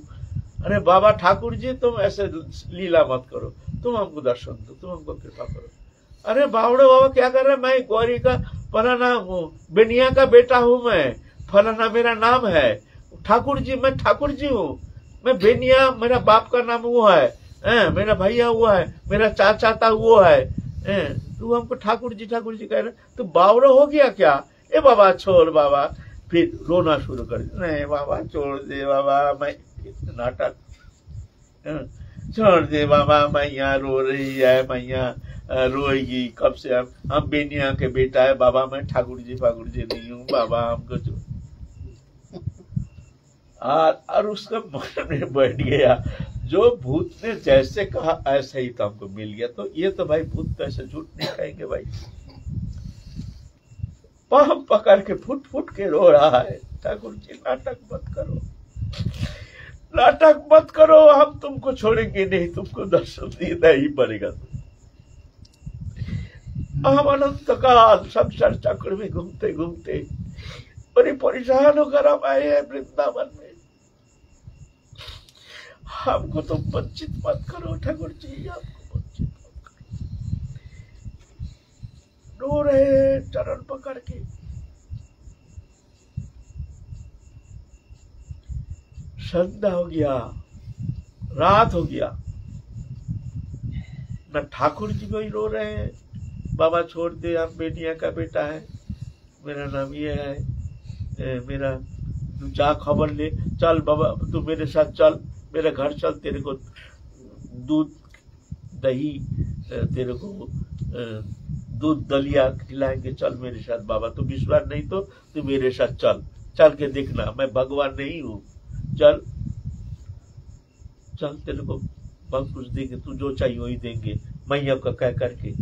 Speaker 1: अरे बाबा ठाकुर जी तुम ऐसे लीला मत करो, तुम हमको दर्शन दो, तुम हमको कृपा करो। अरे बावड़े बाबा क्या कर रहे? मैं गौरी का फलाना हूँ, बेनिया का बेटा हूँ, मैं फलाना मेरा नाम है। ठाकुर जी मैं ठाकुर जी हूँ, मैं बेनिया, मेरा बाप का नाम वो है, मेरा भैया हुआ है, मेरा चाचा वो है। तू हमको ठाकुर जी कह रहे, तू बावड़ा हो गया क्या? ए बाबा छोड़ बाबा। फिर रोना शुरू कर दिया। नहीं बाबा छोड़ दे बाबा, मैं नाटक, छोड़ दे बाबा, मैया रो रही है, मैया रोएगी कब से? हम बेनिया के बेटा है बाबा, मैं ठाकुर जी नहीं हूँ बाबा, हमको जो। और उसका मन में बैठ गया, जो भूत ने जैसे कहा ऐसे ही तो हमको मिल गया। तो ये तो भाई भूत तो ऐसे झूठ नहीं कहेंगे भाई। पाम पकड़ के फुट फुट के रो रहा है। ठाकुर जी नाटक मत करो, नाटक मत करो, हम तुमको छोड़ेंगे नहीं, तुमको दर्शन देना ही पड़ेगा। हम अनंत काल संसार चक्र में घूमते घूमते बड़ी परेशान होकर हम आए हैं वृंदावन में। हमको तो वंचित मत करो ठाकुर जी, हमको वंचित मत करो। रो रहे चरण पकड़ के। संध्या हो गया, रात हो गया, न ठाकुर जी को ही रो रहे हैं, बाबा छोड़ दे, हम बेटिया का बेटा है, मेरा नाम ये है, मेरा तू जा खबर ले, चल बाबा तू मेरे साथ चल, मेरे घर चल, तेरे को दूध दही, तेरे को दूध दलिया खिलाएंगे, चल मेरे साथ बाबा। तू विश्वास नहीं तो तू मेरे साथ चल, चल के देखना मैं भगवान नहीं हूँ, चल चल, तेरे को बहुत कुछ देंगे, तू जो चाहिए वही देंगे, मैया का कह करके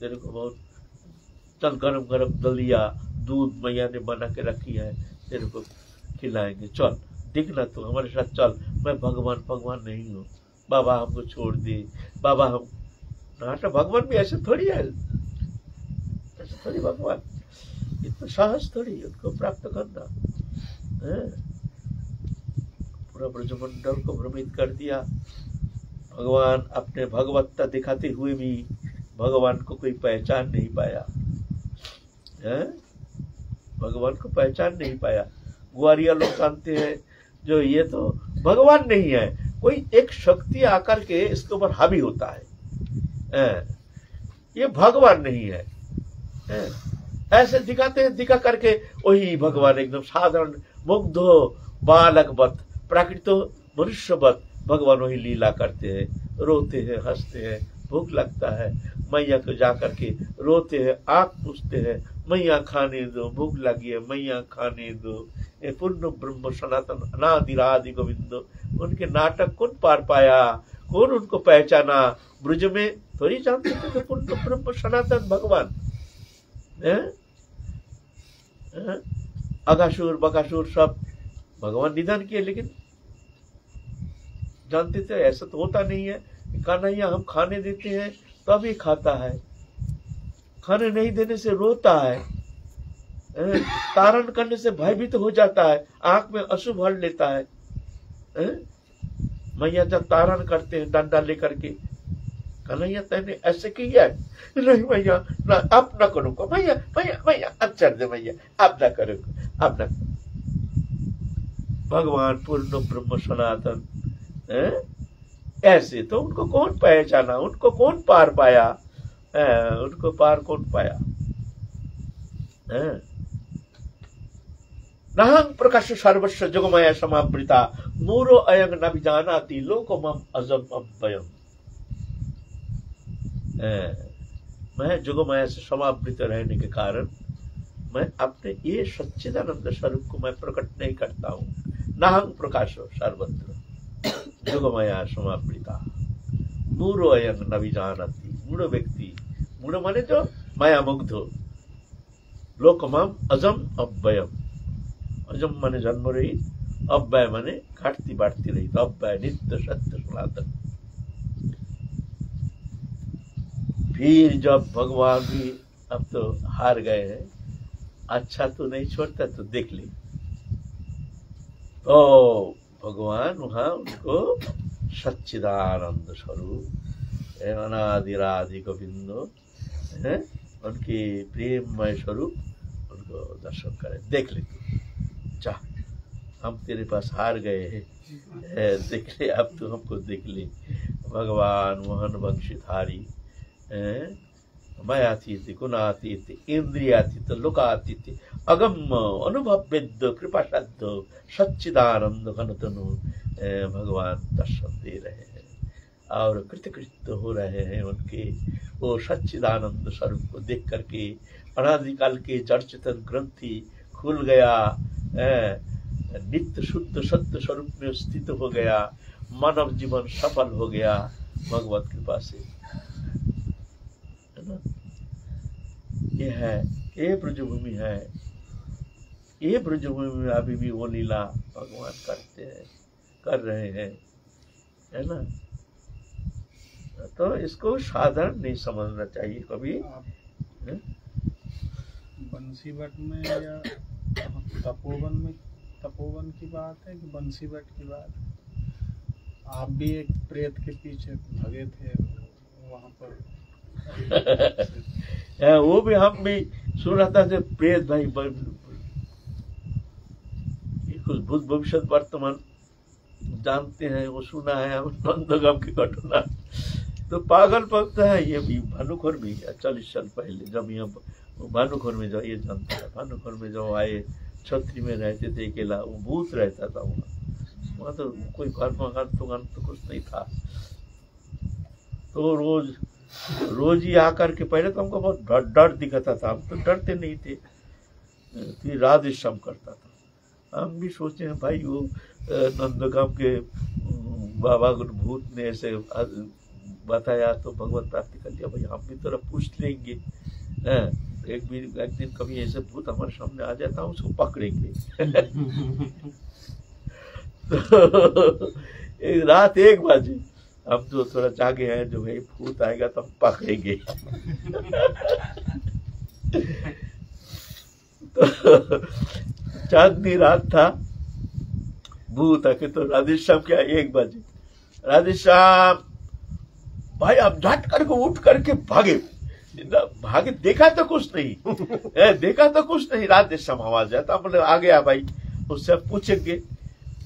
Speaker 1: तेरे को बहुत। चल गरम गरम दलिया दूध मैया ने बना के रखी है, तेरे को खिलाएंगे, चल देखना, तू हमारे साथ चल, मैं भगवान नहीं हूँ बाबा, हमको छोड़ दे बाबा। हम नाटा भगवान भी ऐसे थोड़ी है, ऐसे थोड़ी भगवान, इतना साहस थोड़ी उनको प्राप्त करना है। पूरा ब्रजमंडल को भ्रमित कर दिया। भगवान अपने भगवत्ता दिखाते हुए भी भगवान को कोई पहचान नहीं पाया है, भगवान को पहचान नहीं पाया। ग्वारिया लोग जानते हैं जो ये तो भगवान नहीं है, कोई एक शक्ति आकर के इसके ऊपर हावी होता है, ये भगवान नहीं है। ऐसे दिखाते हैं, दिखा करके वही भगवान एकदम साधारण मुग्धो बालकवत प्राकृतो मनुष्यवत भगवान वही लीला करते हैं, रोते हैं, हंसते हैं, भूख लगता है मैया को जा करके रोते हैं, आंख पूछते हैं, मैया खाने दो, भूख लगी है मैया खाने दो। पूर्ण ब्रह्म सनातन अनादिरादि गोविंदो, उनके नाटक कौन पार पाया, कौन उनको पहचाना? ब्रज में थोड़ी जानते थे पूर्ण ब्रह्म सनातन भगवान। अगासुर बकासुर सब भगवान निधन किए, लेकिन जानते थे ऐसा तो होता नहीं है। कन्हैया हम खाने देते हैं तभी खाता है, खाने नहीं देने से रोता है, तारण करने से भयभीत हो जाता है, आंख में अशुभ भर लेता है। मैया जब तारण करते हैं डंडा लेकर के, कन्हैया तैने ऐसे किया है, नहीं मैया ना, अब न करूंगा मैया, मैया मैया अब चढ़ दे मैया, अब न करूंगा, अब न। भगवान पूर्ण ब्रह्म सनातन ऐसे तो उनको कौन पहचाना, उनको कौन पार पाया, उनको पार कौन पाया? नाहं प्रकाश सर्वस्व जगमय समावृता मूरो अयं न विजानाति लोकमं अजम अव्ययम्। मैं जुगमय से समावृत रहने के कारण मैं अपने ये सच्चिदानंद स्वरूप को मैं प्रकट नहीं करता हूँ। नाहं प्रकाशो सर्वत्र जुगमया समावृता मूढ़ो अयं न विजानति। मूढ़ व्यक्ति, मूढ़ माने जो माया मुग्ध, लोकमाम अजम अव्ययम। अजम माने जन्म रही, अव्यय माने घटती बढ़ती रही, तो अव्यय नित्य सत्य सनातन। फिर जब भगवान भी अब तो हार गए हैं, अच्छा तो नहीं छोड़ता तो देख ली, तो भगवान वहां उनको सच्चिदानंद स्वरूप अनादिरादि गोविंदो है, उनके प्रेममय स्वरूप उनको दर्शन करें। देख ले तू, जा हम तेरे पास हार गए हैं, देख ले अब तू हमको देख ले। भगवान मोहन वंशीधारी मायातीत गुणातीत इंद्रियातीत लोकातीत अगम्य अनुभव वेद्य कृपा साध्य सच्चिदानंद घनतनु भगवान दर्शन दे रहे हैं और कृतकृत्य हो रहे हैं। उनके वो सच्चिदानंद स्वरूप को देख करके अनादिकाल के जड़ चेतन ग्रंथि खुल गया, नित्य शुद्ध सत्य स्वरूप में स्थित हो गया, मानव जीवन सफल हो गया भगवत कृपा से, है ना। ये है, ये ब्रजभूमि है, ये ब्रजभूमि में अभी भी वो लीला भगवान करते हैं, कर रहे हैं, है ना। तो इसको साधारण नहीं समझना चाहिए कभी।
Speaker 2: बंसीवट में या तपोवन में, तपोवन की बात है कि बंसीवट की बात? आप भी एक प्रेत के पीछे भगे थे वहां पर।
Speaker 1: वो भी हम भी सुना था कि प्रेत भाई कुछ भूत भविष्य वर्तमान जानते हैं, वो सुना है हम नंदगांव की घटना। तो पागल पकता है ये भी। भानुखोर भी 40 साल पहले जब यहाँ भानुखोर में, जो ये जानता है, भानुखोर में जो आए छतरी में रहते थे अकेला, वो भूत रहता था वहाँ तो कोई घर मकान तो कुछ नहीं था। तो रोज ही आकर के, पहले तो हमको बहुत डर दिखाता था, हम तो डरते नहीं थे, फिर राधेश्याम करता था। हम भी सोचे हैं भाई वो नंदगांव के बाबा भूत ने ऐसे बताया तो भगवत प्राप्ति कर लिया, भाई हम भी थोड़ा पूछ लेंगे। एक दिन कभी ऐसे भूत हमारे सामने आ जाता, उसको पकड़ेंगे। तो एक रात 1 बजे हम तो थोड़ा जागे हैं, जो भाई भूत आएगा तो हम पकड़ेंगे। तो चांदनी रात था, भूत आके तो राधेश्याम क्या 1 बजे, राधेश्याम भाई अब झट करके उठ करके भागे। देखा तो कुछ नहीं, देखा तो कुछ नहीं, राधेश्याम आवाज है तो हम आ गया भाई, उससे पूछेंगे।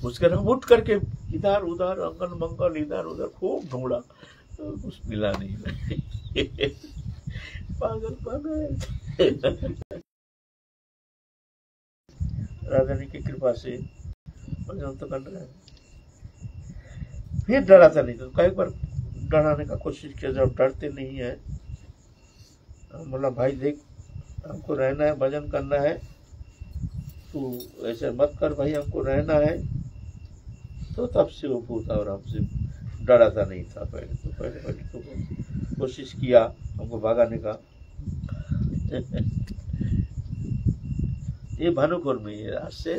Speaker 1: उसके हम उठ करके इधर उधर अंगन मंगल इधर उधर खूब ढूंढा, तो कुछ मिला नहीं। पागल राधानी की कृपा से भजन तो कर रहे हैं। फिर डराता नहीं, तो कई बार डराने का कोशिश किया, जब डरते नहीं है, बोला भाई देख हमको रहना है, भजन करना है, तू ऐसे मत कर भाई, हमको रहना है। तो तब से वो भूत और हमसे डराता नहीं था। पहले तो कोशिश किया हमको भगाने का। ये भानुखोर में, ये आज से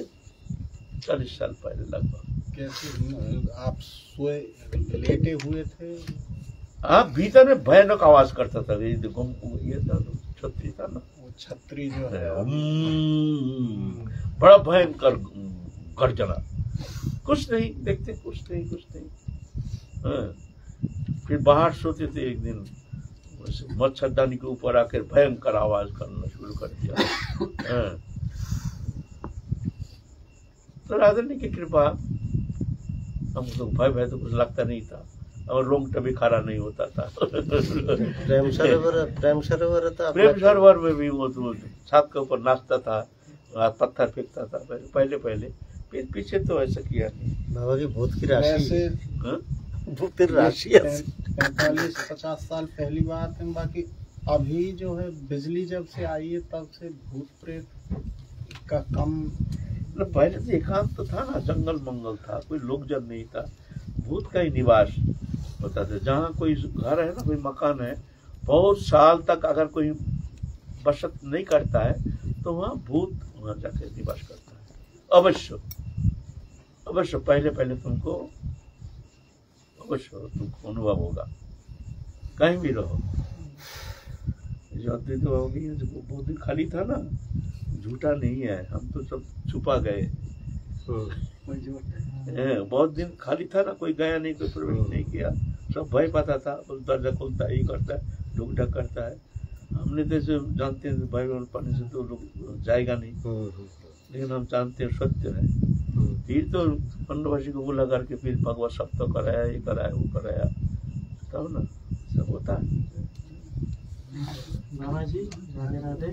Speaker 1: 40 साल पहले लगभग।
Speaker 2: कैसे आप सोए लेटे हुए थे?
Speaker 1: आप भीतर में भयानक आवाज करता था, ये था छतरी था ना,
Speaker 2: वो छतरी जो है
Speaker 1: बड़ा भयंकर गर्जना। कुछ नहीं देखते, कुछ नहीं। फिर बाहर सोते थे, एक दिन मच्छरदानी के ऊपर आकर भयंकर आवाज करना शुरू कर दिया। तो राधानी की कृपा, हमको भय तो कुछ लगता नहीं था, और रोंगटा भी खड़ा नहीं होता था।
Speaker 3: प्रेम
Speaker 1: सरोवर में भी वो छत के ऊपर नाचता था, पत्थर फेंकता था पहले। फिर पीछे तो ऐसा किया नहीं।
Speaker 3: बाबा की भूत की राशि, भूत की राशि
Speaker 2: 45-50 साल पहली बात है। बाकी अभी जो है बिजली जब से आई है तब से भूत प्रेत का कम
Speaker 1: मतलब पहले तो एकांत तो था ना, जंगल मंगल था, कोई लोकजन नहीं था, भूत का ही निवास होता था। जहाँ कोई घर है ना, कोई मकान है, बहुत साल तक अगर कोई बसत नहीं करता है तो वहाँ भूत वहाँ जाके निवास करता है। अवश्य अवश्य पहले पहले तुमको अवश्य तुमको अनुभव होगा, कहीं भी रहो। जो अद्वैत बाबा की जो बहुत दिन खाली था ना, झूठा नहीं है, हम तो सब छुपा गए। बहुत दिन खाली था ना, कोई गया नहीं, कोई प्रवेश नहीं किया, सब भय पाता था, बस दरजा खोलता है, ये करता है, ढुक ढक करता है। हमने तो ऐसे जानते हैं भय पाने से तो लोग जाएगा नहीं, लेकिन हम जानते हैं सत्य है। फिर तो पंडवासी को बुला करके फिर भगवत सप्ताह कराया, ये कराया, वो कराया, तब ना सब होता है।
Speaker 4: बाबा जी राधे राधे।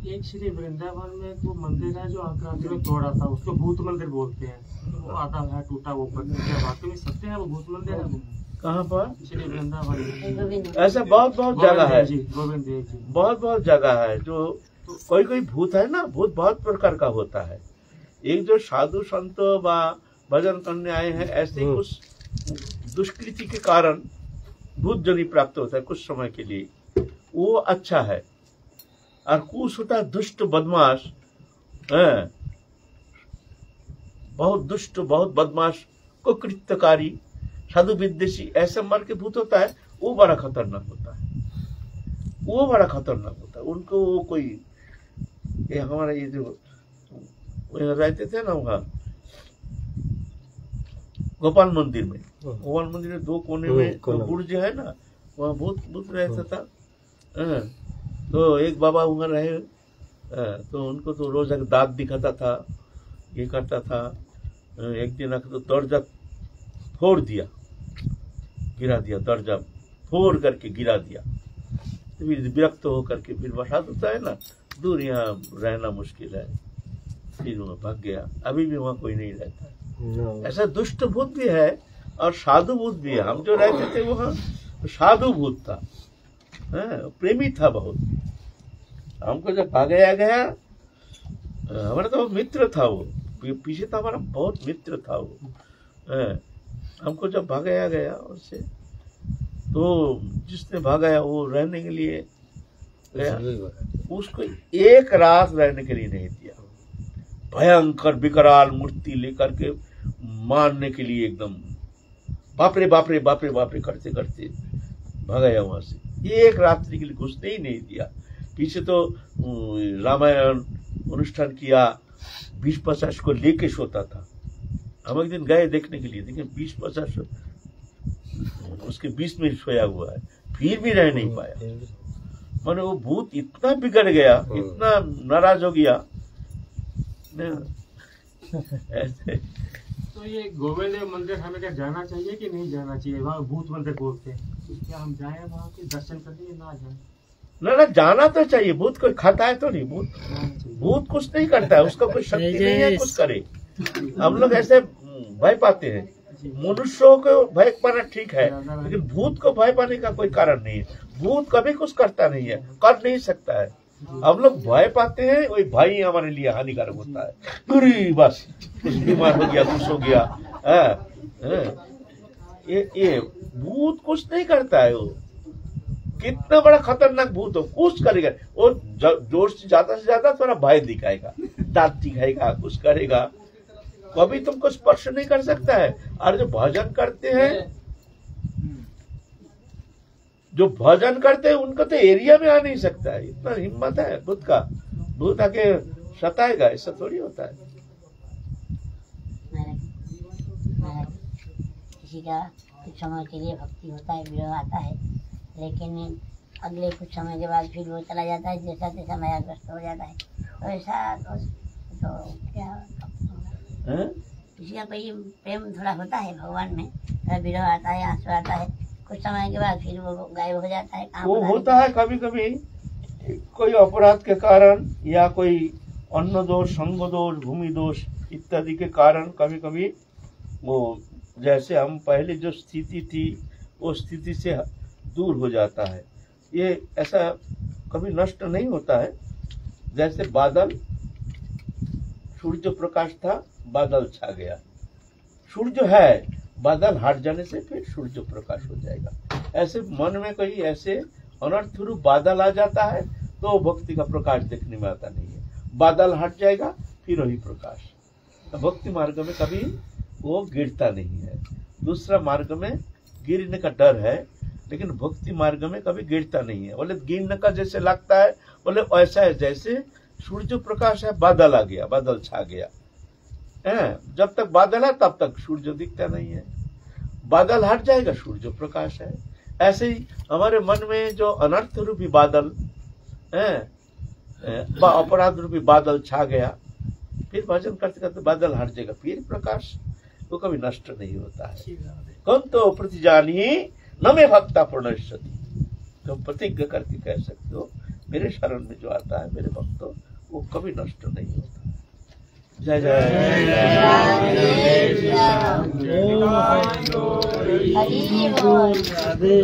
Speaker 4: एक श्री वृंदावन में एक वो मंदिर है जो आक्रांति में तोड़ा था, उसको भूत मंदिर बोलते हैं। वो आधा है टूटा, वो क्या वाकई में सत्य है? वो भूत मंदिर है वो?
Speaker 1: कहाँ पर?
Speaker 4: श्री वृंदावन में।
Speaker 1: ऐसा बहुत बहुत जगह है,
Speaker 4: गोविंद देव जी,
Speaker 1: बहुत बहुत जगह है। जो कोई कोई भूत है ना, भूत बहुत प्रकार का होता है। एक जो साधु संत व भजन करने आए हैं, ऐसे कुछ दुष्कृति के कारण भूत जनी प्राप्त होता है कुछ समय के लिए, वो अच्छा है। और कुछ होता है दुष्ट बदमाश, बहुत दुष्ट, बहुत बदमाश, कुकृत्यकारी, साधु विद्वेषी, ऐसे मर के भूत होता है, वो बड़ा खतरनाक होता है, वो बड़ा खतरनाक होता है। उनको वो कोई, ये हमारा ये जो रहते थे ना वहाँ गोपाल मंदिर में, गोपाल मंदिर में दो कोने में बुर्ज है ना, वहाँ भूत रहता था। तो एक बाबा वहाँ रहे, तो उनको तो रोज दांत दिखाता था, ये करता था। एक दिन आकर तो दरजा फोड़ दिया, गिरा दिया, दरजा फोड़ करके गिरा दिया। तो फिर विरक्त होकर के फिर बरसात होता है ना, दूर यहाँ रहना मुश्किल है, फिर वहाँ भाग गया। अभी भी वहाँ कोई नहीं रहता है। ऐसा दुष्ट भूत भी है और साधु भूत भी है। हम जो रहते थे वहाँ साधु भूत था, प्रेमी था बहुत। हमको जब भागाया गया, हमारा तो मित्र था वो, पीछे तो हमारा बहुत मित्र था वो। हमको जब भागाया गया उससे, तो जिसने भागाया वो रहने के लिए गया, उसको एक रात रहने के लिए नहीं दिया। भयंकर विकराल मूर्ति लेकर के मारने के लिए एकदम बापरे बापरे बापरे बापरे करते करते भगाया वहां से। एक रात्रि के लिए घुसने ही नहीं दिया। पीछे तो रामायण अनुष्ठान किया, 20-50 को लेके सोता था। हम एक दिन गए देखने के लिए, देखिए 20-50 उसके 20 में सोया हुआ है, फिर भी रह नहीं पाया। माने वो भूत इतना बिगड़ गया, इतना नाराज हो गया। ऐसे
Speaker 4: तो ये गोविंद देव मंदिर हमें क्या जाना चाहिए कि नहीं जाना चाहिए? वहाँ भूत मंदिर बोलते हैं, तो क्या हम जाए वहाँ के दर्शन करने या ना जाए?
Speaker 1: ना जाना तो चाहिए। भूत कोई खाता है तो नहीं, भूत कुछ नहीं करता है, उसका कोई शक्ति नहीं है कुछ करे। हम लोग ऐसे भय पाते हैं। मनुष्यों को भय पाना ठीक है, लेकिन भूत को भय पाने का कोई कारण नहीं है। भूत कभी कुछ करता नहीं है, कर नहीं सकता है। हम लोग भय पाते हैं, वही भय हमारे लिए हानिकारक होता है। पूरी बस कुछ बीमार हो गया, कुछ हो गया। ये भूत कुछ नहीं करता है। वो कितना बड़ा खतरनाक भूत हो, कुछ करेगा वो जोर से ज्यादा थोड़ा भय दिखाएगा, दांत दिखाएगा, कुछ करेगा, कभी तुमको स्पर्श नहीं कर सकता है। और जो भजन करते हैं उनको तो एरिया में आ नहीं सकता है। इतना हिम्मत है भूत का, भूत आके सताएगा, ऐसा थोड़ी होता है।
Speaker 5: किसी का कुछ समय के लिए भक्ति होता है, विरोध आता है, लेकिन अगले कुछ समय के बाद फिर वो चला जाता है, जैसा तैसा मायाग्रस्त हो जाता है। तो ऐसा तो क्या किसी का कोई प्रेम थोड़ा होता है भगवान में, थोड़ा विरोध आता है, आंसू आता है, कुछ समय के बाद फिर वो गायब हो जाता है।
Speaker 1: वो होता है कभी कभी कोई अपराध के कारण या कोई अन्न दोष, संग दोष, भूमि दोष इत्यादि के कारण कभी कभी वो, जैसे हम पहले जो स्थिति थी वो स्थिति से दूर हो जाता है। ये ऐसा कभी नष्ट नहीं होता है, जैसे बादल, सूर्य प्रकाश था, बादल छा गया। सूर्य है, बादल हट जाने से फिर सूर्य प्रकाश हो जाएगा। ऐसे मन में कोई ऐसे अनर्थ रूप बादल आ जाता है तो भक्ति का प्रकाश देखने में आता नहीं है। बादल हट जाएगा फिर वही प्रकाश। तो भक्ति मार्ग में कभी वो गिरता नहीं है। दूसरा मार्ग में गिरने का डर है, लेकिन भक्ति मार्ग में कभी गिरता नहीं है। बोले गिरने का जैसे लगता है, बोले ऐसा है जैसे सूर्य प्रकाश है, बादल आ गया, बादल छा गया है। जब तक बादल है तब तक सूर्य दिखता नहीं है, बादल हट जाएगा सूर्य प्रकाश है। ऐसे ही हमारे मन में जो अनर्थ रूपी बादल है, अपराध रूपी बादल छा गया, फिर भजन करते करते बादल हट जाएगा, फिर प्रकाश वो कभी नष्ट नहीं होता है। कौन तो प्रतिजानी न में भक्ता प्रणश्यति, तुम प्रतिज्ञा करके कह सकते हो मेरे शरण में जो आता है मेरे भक्तों, वो कभी नष्ट नहीं होता। जय जय
Speaker 5: हरि बोल।
Speaker 3: राधे।